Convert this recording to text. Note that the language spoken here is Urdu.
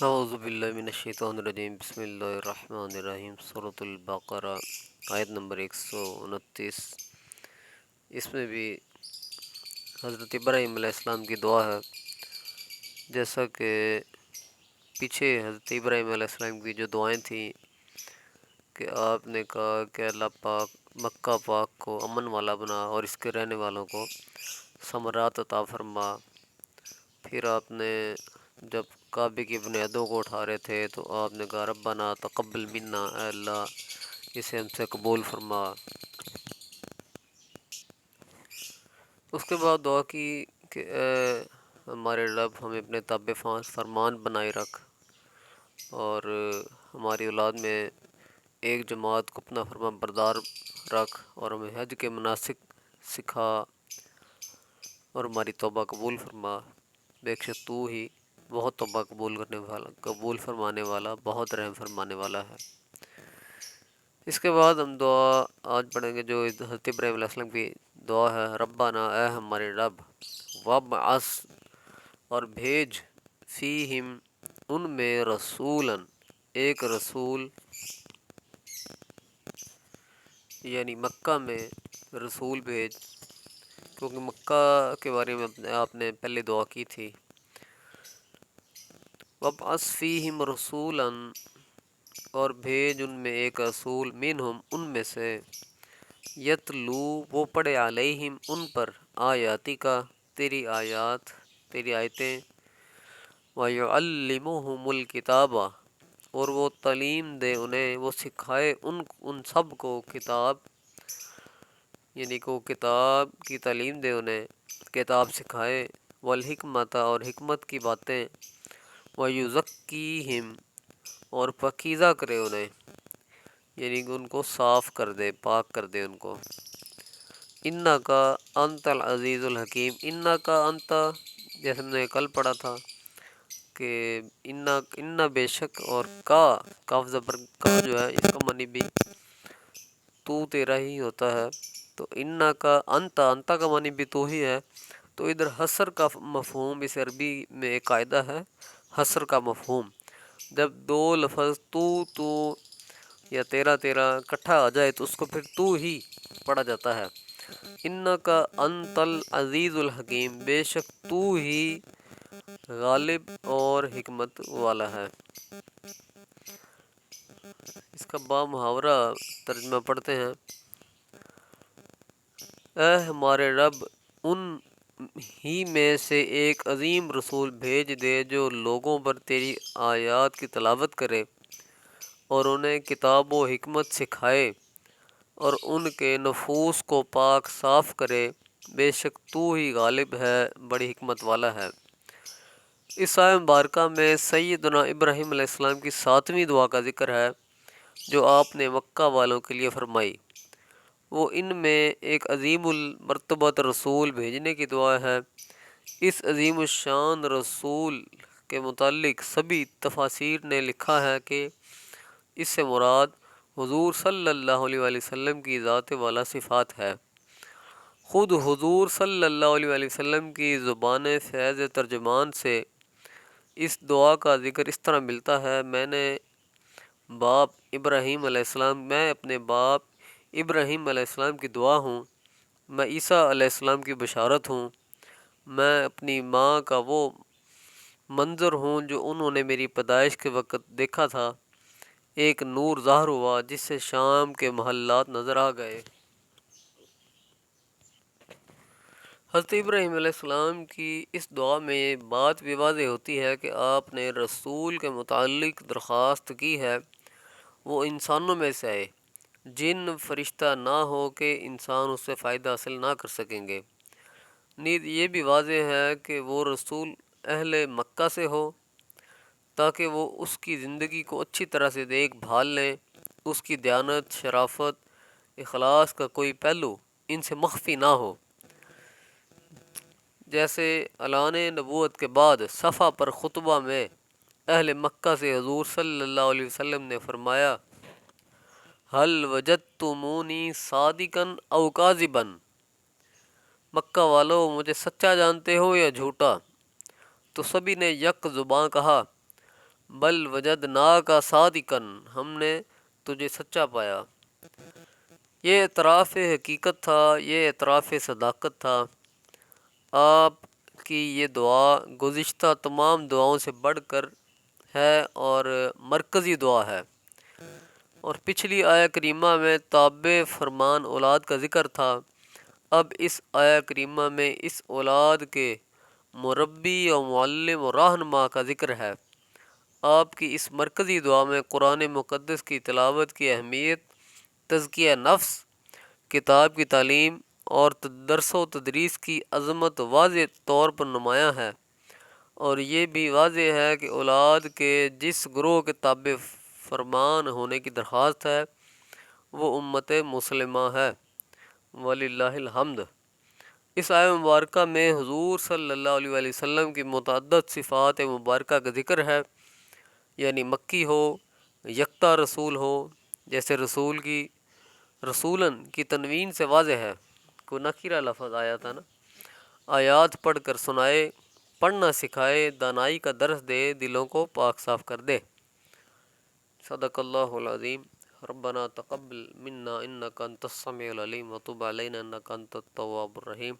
اعوذ باللہ من الشیطان الرجیم، بسم اللہ الرحمن الرحیم۔ سورۃ البقرہ آیت نمبر 129۔ اس میں بھی حضرت ابراہیم علیہ السلام کی دعا ہے، جیسا کہ پیچھے حضرت ابراہیم علیہ السلام کی جو دعائیں تھیں کہ آپ نے کہا کہ اللہ پاک مکہ پاک کو امن والا بنا اور اس کے رہنے والوں کو ثمرات عطا فرما۔ پھر آپ نے جب کعبے کی بنیادوں کو اٹھا رہے تھے تو آپ نے کہا ربنا تقبل منا، اے اللہ اسے ہم سے قبول فرما۔ اس کے بعد دعا کی کہ اے ہمارے رب ہمیں اپنے تابع فرمان بنائے رکھ، اور ہماری اولاد میں ایک جماعت کو اپنا فرما بردار رکھ، اور ہمیں حج کے مناسک سکھا، اور ہماری توبہ قبول فرما۔ بے شک تو ہی بہت توبہ قبول فرمانے والا، بہت رحم فرمانے والا ہے۔ اس کے بعد ہم دعا آج پڑھیں گے جو حضرت ابراہیم علیہ السلام کی دعا ہے، ربنا اے ہمارے رب، وابعث اور بھیج، فیہم ان میں، رسولاً ایک رسول، یعنی مکہ میں رسول بھیج، کیونکہ مکہ کے بارے میں آپ نے پہلے دعا کی تھی۔ وابعث فیہم رسولاً اور بھیج ان میں ایک رسول، منہم ان میں سے، یتلو وہ پڑھے، علیہم ان پر، آیاتی کا تیری آیات، تیری آیتیں، وَيُعَلِّمُهُمُ الْكِتَابَ اور وہ تعلیم دے انہیں، وہ سکھائے ان سب کو کتاب، یعنی کہ وہ کتاب کی تعلیم دے انہیں، کتاب سکھائے، والحکمت اور حکمت کی باتیں، وَيُزَكِّيهِمْ اور پاکیزہ کرے انہیں، یعنی کہ ان کو صاف کر دے، پاک کر دے ان کو۔ انکا انت العزیز الحکیم، انکا انت، جیسے ہم نے کل پڑھا تھا کہ ان بے شک، اور کا، کاف زبر کا جو ہے اس کا معنی بھی تو تیرا ہی ہوتا ہے، تو انکا انت، انت کا معنی بھی تو ہی ہے، تو ادھر حصر کا مفہوم، اس عربی میں ایک قاعدہ ہے حصر کا مفہوم، جب دو لفظ تو یا تیرا اکٹھا آ جائے تو اس کو پھر تو ہی پڑھا جاتا ہے۔ انکا انت العزیز الحکیم، بے شک تو ہی غالب اور حکمت والا ہے۔ اس کا با محاورہ ترجمہ پڑھتے ہیں، اے ہمارے رب، ان ہی میں سے ایک عظیم رسول بھیج دے جو لوگوں پر تیری آیات کی تلاوت کرے اور انہیں کتاب و حکمت سکھائے اور ان کے نفوس کو پاک صاف کرے، بے شک تو ہی غالب ہے، بڑی حکمت والا ہے۔ اس آیہ مبارکہ میں سیدنا ابراہیم علیہ السلام کی 7ویں دعا کا ذکر ہے جو آپ نے مکہ والوں کے لیے فرمائی۔ وہ ان میں ایک عظیم المرتبت رسول بھیجنے کی دعا ہے۔ اس عظیم الشان رسول کے متعلق سبھی تفاسیر نے لکھا ہے کہ اس سے مراد حضور صلی اللہ علیہ وآلہ وسلم کی ذات والا صفات ہے۔ خود حضور صلی اللہ علیہ وآلہ وسلم کی زبان فیض ترجمان سے اس دعا کا ذکر اس طرح ملتا ہے، میں اپنے باپ ابراہیم علیہ السلام کی دعا ہوں، میں عیسیٰ علیہ السلام کی بشارت ہوں، میں اپنی ماں کا وہ منظر ہوں جو انہوں نے میری پیدائش کے وقت دیکھا تھا، ایک نور ظاہر ہوا جس سے شام کے محلات نظر آ گئے۔ حضرت ابراہیم علیہ السلام کی اس دعا میں یہ بات بھی واضح ہوتی ہے کہ آپ نے رسول کے متعلق درخواست کی ہے وہ انسانوں میں سے آئے، جن فرشتہ نہ ہو کہ انسان اس سے فائدہ حاصل نہ کر سکیں گے۔ نیز یہ بھی واضح ہے کہ وہ رسول اہل مکہ سے ہو تاکہ وہ اس کی زندگی کو اچھی طرح سے دیکھ بھال لیں، اس کی دیانت، شرافت، اخلاص کا کوئی پہلو ان سے مخفی نہ ہو۔ جیسے اعلان نبوت کے بعد صفا پر خطبہ میں اہل مکہ سے حضور صلی اللہ علیہ وسلم نے فرمایا، حل وجدتمونی صادقا او کاذبا، مکہ والو مجھے سچا جانتے ہو یا جھوٹا؟ تو سبھی نے یک زباں کہا، بل وجدناک صادقا، ہم نے تجھے سچا پایا۔ یہ اعتراف حقیقت تھا، یہ اعتراف صداقت تھا۔ آپ کی یہ دعا گزشتہ تمام دعاؤں سے بڑھ کر ہے اور مرکزی دعا ہے۔ اور پچھلی آیہ کریمہ میں تابع فرمان اولاد کا ذکر تھا، اب اس آیہ کریمہ میں اس اولاد کے مربی اور معلم و رہنما کا ذکر ہے۔ آپ کی اس مرکزی دعا میں قرآن مقدس کی تلاوت کی اہمیت، تزکیہ نفس، کتاب کی تعلیم اور درس و تدریس کی عظمت واضح طور پر نمایاں ہے، اور یہ بھی واضح ہے کہ اولاد کے جس گروہ کے تابع فرمان ہونے کی درخواست ہے وہ امت مسلمہ ہے، وللہ الحمد۔ اس آیہ مبارکہ میں حضور صلی اللہ علیہ وآلہ وسلم کی متعدد صفات مبارکہ کا ذکر ہے، یعنی مکی ہو، یکتا رسول ہو، جیسے رسول کی رسولن کی تنوین سے واضح ہے، کوئی نکیرہ لفظ آیا تھا نا۔ آیات پڑھ کر سنائے، پڑھنا سکھائے، دانائی کا درس دے، دلوں کو پاک صاف کر دے۔ صدق اللہ العظیم۔ ربنا تقبل منا انک انت السمیع العلیم وتب علینا انک انت التواب الرحیم۔